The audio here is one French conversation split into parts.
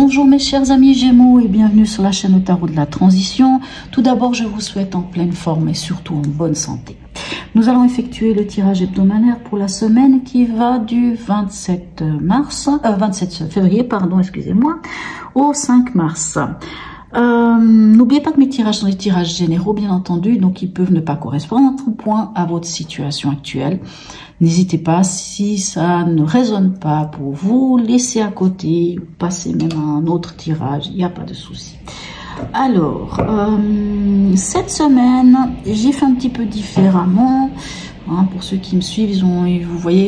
Bonjour mes chers amis Gémeaux et bienvenue sur la chaîne au tarot de la transition. Tout d'abord, je vous souhaite en pleine forme et surtout en bonne santé. Nous allons effectuer le tirage hebdomadaire pour la semaine qui va du 27 février, excusez-moi, au 5 mars. N'oubliez pas que mes tirages sont des tirages généraux, bien entendu, donc ils peuvent ne pas correspondre en tout point à votre situation actuelle. N'hésitez pas, si ça ne résonne pas pour vous, laissez à côté, passez même à un autre tirage, il n'y a pas de souci. Alors, cette semaine, j'ai fait un petit peu différemment. Hein, pour ceux qui me suivent, vous voyez,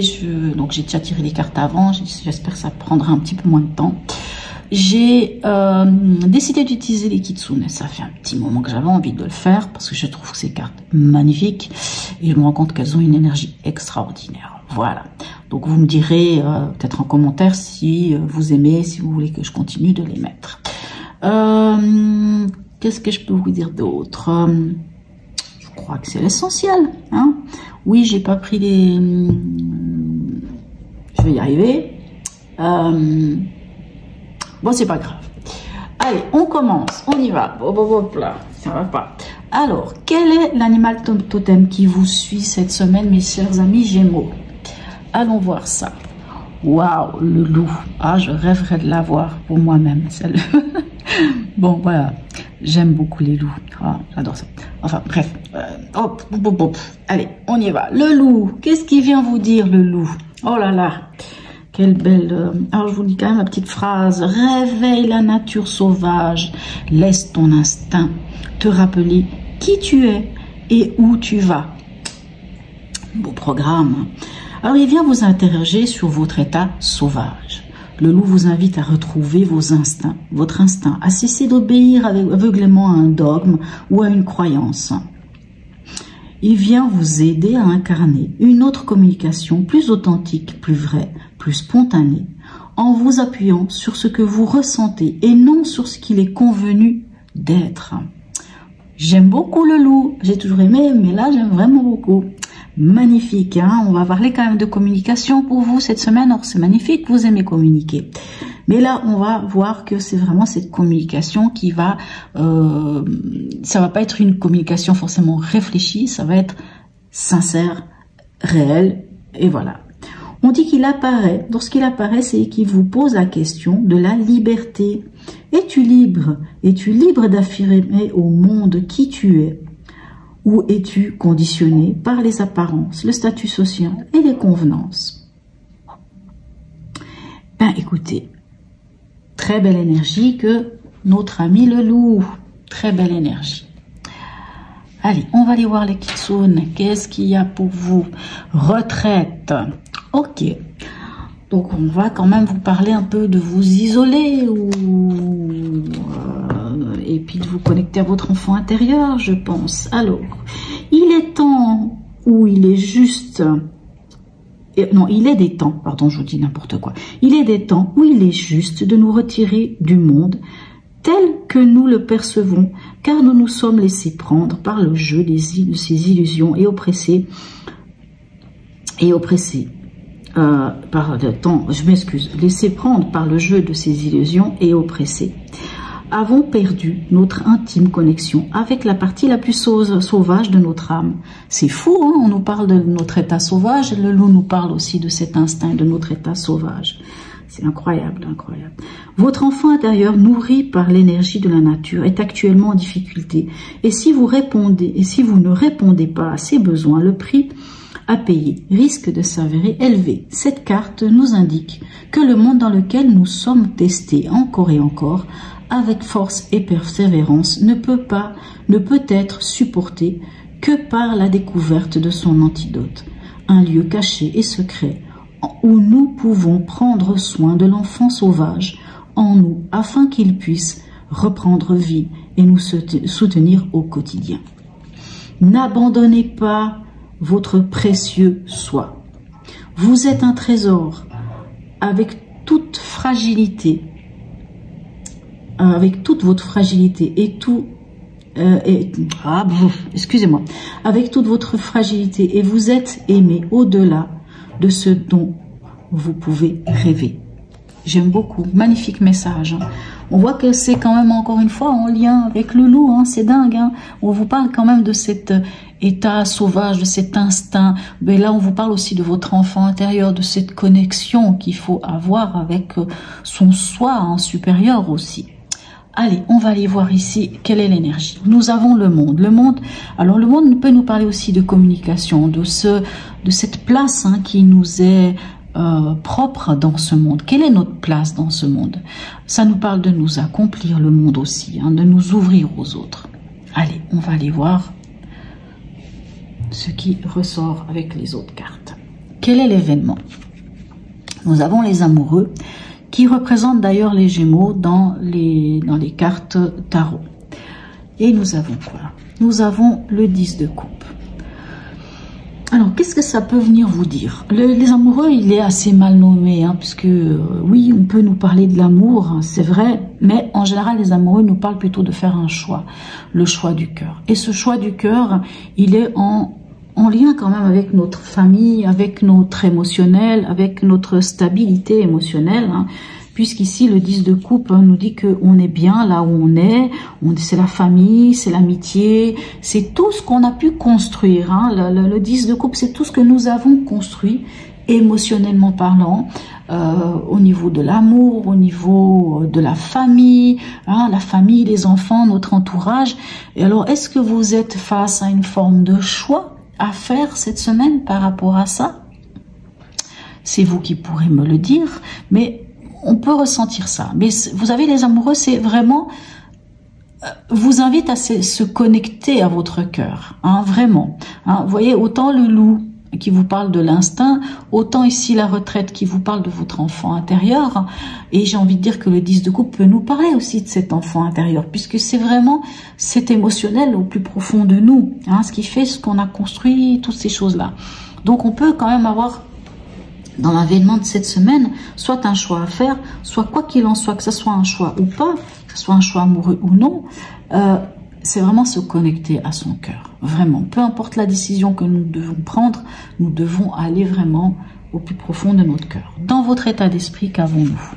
donc j'ai déjà tiré les cartes avant, j'espère que ça prendra un petit peu moins de temps. J'ai décidé d'utiliser les kitsune. Ça fait un petit moment que j'avais envie de le faire parce que je trouve ces cartes magnifiques et je me rends compte qu'elles ont une énergie extraordinaire. Voilà. Donc vous me direz peut-être en commentaire si vous aimez, si vous voulez que je continue de les mettre. Qu'est-ce que je peux vous dire d'autre? Je crois que c'est l'essentiel. Hein, oui, j'ai pas pris les... Je vais y arriver. Bon, c'est pas grave. Allez, on commence. On y va. Hop là, ça va pas. Alors, quel est l'animal totem qui vous suit cette semaine, mes chers amis Gémeaux? Allons voir ça. Waouh, le loup. Ah, je rêverais de l'avoir pour moi-même. Bon, voilà. J'aime beaucoup les loups. Ah, j'adore ça. Enfin, bref. Hop. Allez, on y va. Le loup. Qu'est-ce qui vient vous dire, le loup? Oh là là. Quelle belle... Alors, je vous dis quand même la petite phrase. Réveille la nature sauvage. Laisse ton instinct te rappeler qui tu es et où tu vas. Beau programme. Alors, il vient vous interroger sur votre état sauvage. Le loup vous invite à retrouver vos instincts, votre instinct, à cesser d'obéir aveuglément à un dogme ou à une croyance. Il vient vous aider à incarner une autre communication plus authentique, plus vraie, plus spontanée, en vous appuyant sur ce que vous ressentez et non sur ce qu'il est convenu d'être. J'aime beaucoup le loup, j'ai toujours aimé, mais là j'aime vraiment beaucoup. Magnifique, hein, on va parler quand même de communication pour vous cette semaine. Alors c'est magnifique, vous aimez communiquer. Mais là, on va voir que c'est vraiment cette communication qui va... ça va pas être une communication forcément réfléchie, ça va être sincère, réel, et voilà. On dit qu'il apparaît. Lorsqu'il apparaît, c'est qu'il vous pose la question de la liberté. Es-tu libre? Es-tu libre d'affirmer au monde qui tu es? Ou es-tu conditionné par les apparences, le statut social et les convenances? Ben écoutez, très belle énergie que notre ami le loup. Très belle énergie. Allez, on va aller voir les kitsune. Qu'est-ce qu'il y a pour vous? Retraite. Ok. Donc, on va quand même vous parler un peu de vous isoler et puis de vous connecter à votre enfant intérieur, je pense. Alors, il est temps où il est juste... Non, il est des temps, pardon, je vous dis n'importe quoi. Il est des temps où il est juste de nous retirer du monde tel que nous le percevons, car nous nous sommes laissés prendre par le jeu de ces illusions et oppressés par le temps, je m'excuse, laissés prendre par le jeu de ces illusions et oppressés, avons perdu notre intime connexion avec la partie la plus sauvage de notre âme. C'est fou, hein, on nous parle de notre état sauvage, et le loup nous parle aussi de cet instinct de notre état sauvage. C'est incroyable, incroyable. Votre enfant intérieur, nourri par l'énergie de la nature, est actuellement en difficulté. Et si vous ne répondez pas à ses besoins, le prix à payer risque de s'avérer élevé. Cette carte nous indique que le monde dans lequel nous sommes testés encore et encore, avec force et persévérance, ne peut être supporté que par la découverte de son antidote, un lieu caché et secret où nous pouvons prendre soin de l'enfant sauvage en nous afin qu'il puisse reprendre vie et nous soutenir au quotidien. N'abandonnez pas votre précieux soi. Vous êtes un trésor avec toute fragilité, avec toute votre fragilité et tout excusez-moi, avec toute votre fragilité, et vous êtes aimé au-delà de ce dont vous pouvez rêver. J'aime beaucoup. Magnifique message. Hein. On voit que c'est quand même encore une fois en lien avec le loup. Hein. C'est dingue. Hein. On vous parle quand même de cet état sauvage, de cet instinct. Mais là, on vous parle aussi de votre enfant intérieur, de cette connexion qu'il faut avoir avec son soi hein, supérieur aussi. Allez, on va aller voir ici quelle est l'énergie. Nous avons le monde. Le monde, alors le monde peut nous parler aussi de communication, de cette place hein, qui nous est propre dans ce monde. Quelle est notre place dans ce monde? Ça nous parle de nous accomplir le monde aussi, hein, de nous ouvrir aux autres. Allez, on va aller voir ce qui ressort avec les autres cartes. Quel est l'événement? Nous avons les amoureux qui représentent d'ailleurs les Gémeaux dans les cartes tarot. Et nous avons quoi? Nous avons le 10 de coupe. Alors, qu'est-ce que ça peut venir vous dire? Les amoureux, il est assez mal nommé, hein, puisque oui, on peut nous parler de l'amour, hein, c'est vrai, mais en général, les amoureux nous parlent plutôt de faire un choix, le choix du cœur. Et ce choix du cœur, il est en lien quand même avec notre famille, avec notre émotionnel, avec notre stabilité émotionnelle, hein, puisqu'ici le 10 de coupe nous dit qu'on est bien là où on est, c'est la famille, c'est l'amitié, c'est tout ce qu'on a pu construire. Hein. Le 10 de coupe, c'est tout ce que nous avons construit, émotionnellement parlant, au niveau de l'amour, au niveau de la famille, hein, les enfants, notre entourage. Et alors, est-ce que vous êtes face à une forme de choix à faire cette semaine par rapport à ça? C'est vous qui pourrez me le dire, mais on peut ressentir ça. Mais vous avez les amoureux, c'est vraiment vous invite à se connecter à votre cœur, hein, vraiment. Hein, vous voyez, autant le loup qui vous parle de l'instinct, autant ici la retraite qui vous parle de votre enfant intérieur. Et j'ai envie de dire que le 10 de coupe peut nous parler aussi de cet enfant intérieur, puisque c'est vraiment cet émotionnel au plus profond de nous, hein, ce qui fait ce qu'on a construit, toutes ces choses-là. Donc on peut quand même avoir dans l'avènement de cette semaine, soit un choix à faire, soit quoi qu'il en soit, que ce soit un choix ou pas, que ce soit un choix amoureux ou non, c'est vraiment se connecter à son cœur. Vraiment, peu importe la décision que nous devons prendre, nous devons aller vraiment au plus profond de notre cœur. Dans votre état d'esprit, qu'avons-nous?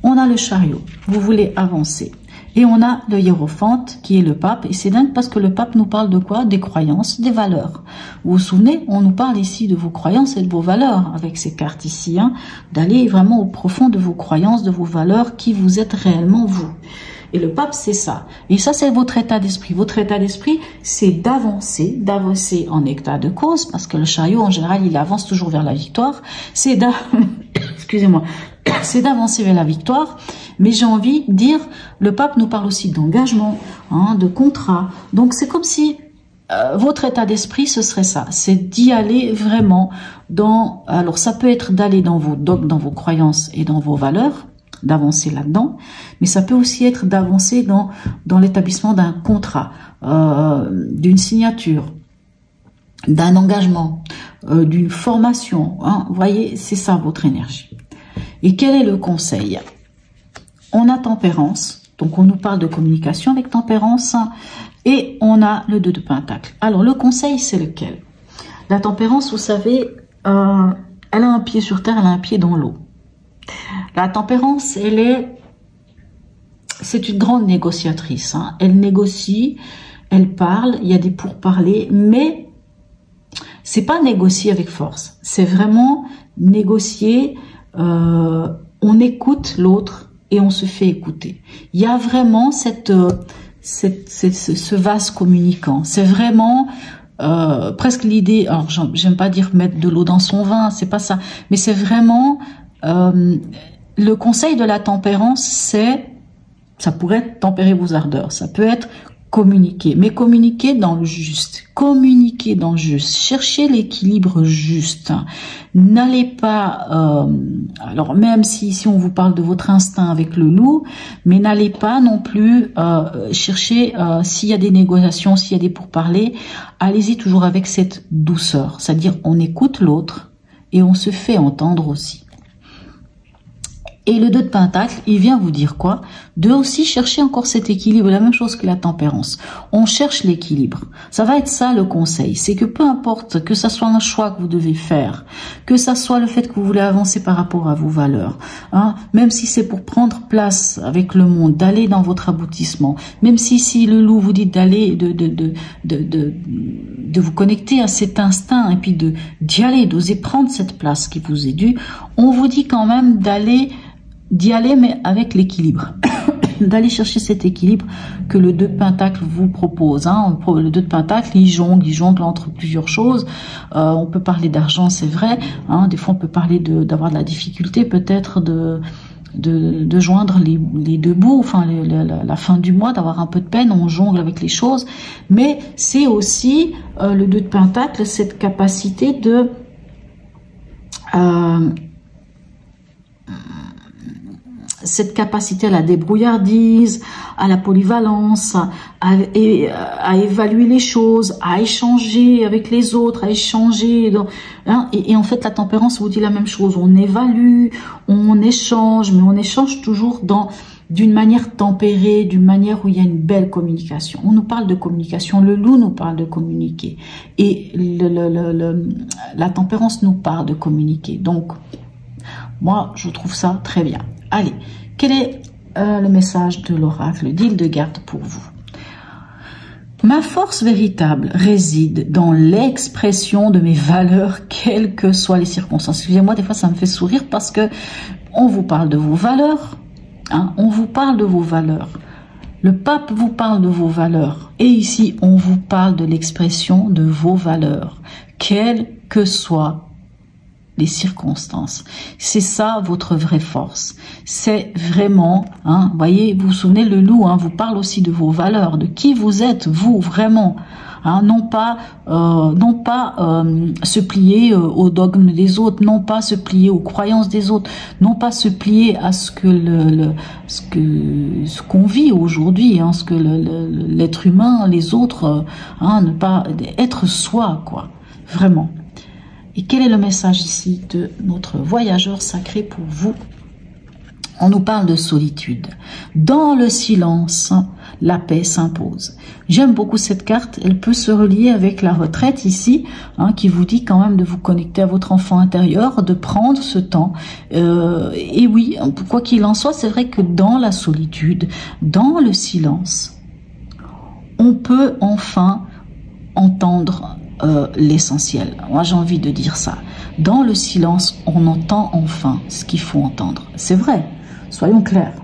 On a le chariot, vous voulez avancer. Et on a le hiérophante qui est le pape. Et c'est dingue parce que le pape nous parle de quoi? Des croyances, des valeurs. Vous vous souvenez, on nous parle ici de vos croyances et de vos valeurs avec ces cartes ici. Hein, d'aller vraiment au profond de vos croyances, de vos valeurs, qui vous êtes réellement vous. Et le pape, c'est ça. Et ça, c'est votre état d'esprit. Votre état d'esprit, c'est d'avancer en état de cause, parce que le chariot, en général, il avance toujours vers la victoire. C'est excusez-moi, c'est d'avancer vers la victoire. Mais j'ai envie de dire, le pape nous parle aussi d'engagement, hein, de contrat. Donc, c'est comme si votre état d'esprit, ce serait ça. C'est d'y aller vraiment dans... Alors, ça peut être d'aller dans vos dogmes, dans vos croyances et dans vos valeurs, d'avancer là-dedans, mais ça peut aussi être d'avancer dans l'établissement d'un contrat, d'une signature, d'un engagement, d'une formation. Hein. Vous voyez, c'est ça votre énergie. Et quel est le conseil? On a tempérance, donc on nous parle de communication avec tempérance, et on a le 2 de pentacle. Alors le conseil, c'est lequel? La tempérance, vous savez, elle a un pied sur terre, elle a un pied dans l'eau. La tempérance, c'est une grande négociatrice. Hein. Elle négocie, elle parle, il y a des pourparlers, mais c'est pas négocier avec force. C'est vraiment négocier, on écoute l'autre et on se fait écouter. Il y a vraiment ce vase communicant. C'est vraiment presque l'idée, alors j'aime pas dire mettre de l'eau dans son vin, c'est pas ça, mais c'est vraiment... le conseil de la tempérance, ça pourrait être tempérer vos ardeurs, ça peut être communiquer, mais communiquer dans le juste, communiquer dans le juste, chercher l'équilibre juste. N'allez pas, alors même si on vous parle de votre instinct avec le loup, mais n'allez pas non plus chercher s'il y a des négociations, s'il y a des pourparlers, allez-y toujours avec cette douceur, c'est-à-dire on écoute l'autre et on se fait entendre aussi. Et le 2 de Pentacle, il vient vous dire quoi? De aussi chercher encore cet équilibre, la même chose que la tempérance. On cherche l'équilibre. Ça va être ça le conseil, c'est que peu importe que ça soit un choix que vous devez faire, que ça soit le fait que vous voulez avancer par rapport à vos valeurs, hein, même si c'est pour prendre place avec le monde, d'aller dans votre aboutissement, même si le loup vous dit d'aller, de vous connecter à cet instinct et puis d'y aller, d'oser prendre cette place qui vous est due, on vous dit quand même d'y aller mais avec l'équilibre, d'aller chercher cet équilibre que le 2 de Pentacle vous propose. Hein. Le 2 de Pentacle, il jongle entre plusieurs choses. On peut parler d'argent, c'est vrai. Hein. Des fois, on peut parler d'avoir de la difficulté, peut-être de joindre les deux bouts, enfin la fin du mois, d'avoir un peu de peine. On jongle avec les choses, mais c'est aussi le 2 de Pentacle, cette capacité de à la débrouillardise, à la polyvalence, à évaluer les choses, à échanger avec les autres, à échanger. Et en fait, la tempérance vous dit la même chose. On évalue, on échange, mais on échange toujours d'une manière tempérée, d'une manière où il y a une belle communication. On nous parle de communication, le loup nous parle de communiquer. Et la tempérance nous parle de communiquer. Donc, moi, je trouve ça très bien. Allez, quel est le message de l'oracle d'Hildegarde pour vous? Ma force véritable réside dans l'expression de mes valeurs, quelles que soient les circonstances. Excusez-moi, des fois ça me fait sourire parce que on vous parle de vos valeurs, hein, on vous parle de vos valeurs. Le pape vous parle de vos valeurs. Et ici, on vous parle de l'expression de vos valeurs, quelles que soient les circonstances. C'est ça votre vraie force. C'est vraiment, hein, voyez, vous vous souvenez, le loup hein, vous parle aussi de vos valeurs, de qui vous êtes, vous, vraiment. Hein, non pas se plier aux dogmes des autres, non pas se plier aux croyances des autres, non pas se plier à ce qu'on vit aujourd'hui, hein, ce que l'être humain, les autres, hein, ne pas être soi, quoi, vraiment. Et quel est le message ici de notre voyageur sacré pour vous? On nous parle de solitude. Dans le silence, la paix s'impose. J'aime beaucoup cette carte. Elle peut se relier avec la retraite ici, hein, qui vous dit quand même de vous connecter à votre enfant intérieur, de prendre ce temps. Et oui, quoi qu'il en soit, c'est vrai que dans la solitude, dans le silence, on peut enfin entendre l'essentiel. Moi, j'ai envie de dire ça. Dans le silence, on entend enfin ce qu'il faut entendre. C'est vrai, soyons clairs.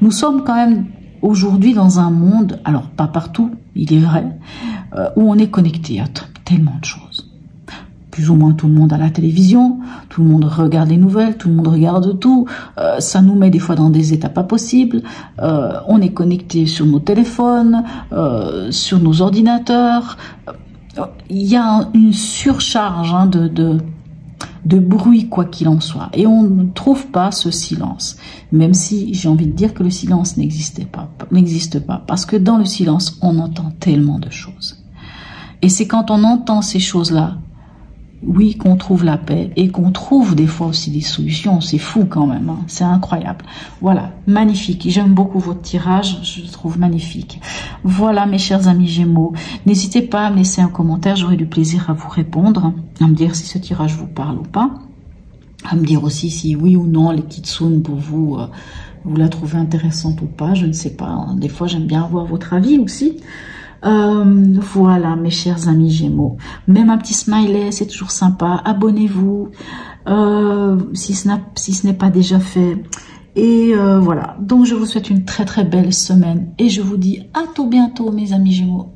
Nous sommes quand même aujourd'hui dans un monde, alors pas partout, il est vrai, où on est connecté à tellement de choses. Plus ou moins tout le monde a la télévision, tout le monde regarde les nouvelles, tout le monde regarde tout. Ça nous met des fois dans des états pas possibles. On est connecté sur nos téléphones, sur nos ordinateurs. Il y a une surcharge hein, de bruit, quoi qu'il en soit. Et on ne trouve pas ce silence. Même si j'ai envie de dire que le silence n'existe pas. Parce que dans le silence, on entend tellement de choses. Et c'est quand on entend ces choses-là, oui, qu'on trouve la paix et qu'on trouve des fois aussi des solutions. C'est fou quand même, hein. C'est incroyable. Voilà, magnifique. J'aime beaucoup votre tirage, je le trouve magnifique. Voilà, mes chers amis Gémeaux. N'hésitez pas à me laisser un commentaire, j'aurai du plaisir à vous répondre, à me dire si ce tirage vous parle ou pas, à me dire aussi si oui ou non les Kitsune pour vous, vous la trouvez intéressante ou pas, je ne sais pas. Hein. Des fois, j'aime bien avoir votre avis aussi. Voilà mes chers amis Gémeaux, même un petit smiley c'est toujours sympa, abonnez-vous si ce n'est pas déjà fait et voilà, donc je vous souhaite une très très belle semaine et je vous dis à tout bientôt mes amis Gémeaux.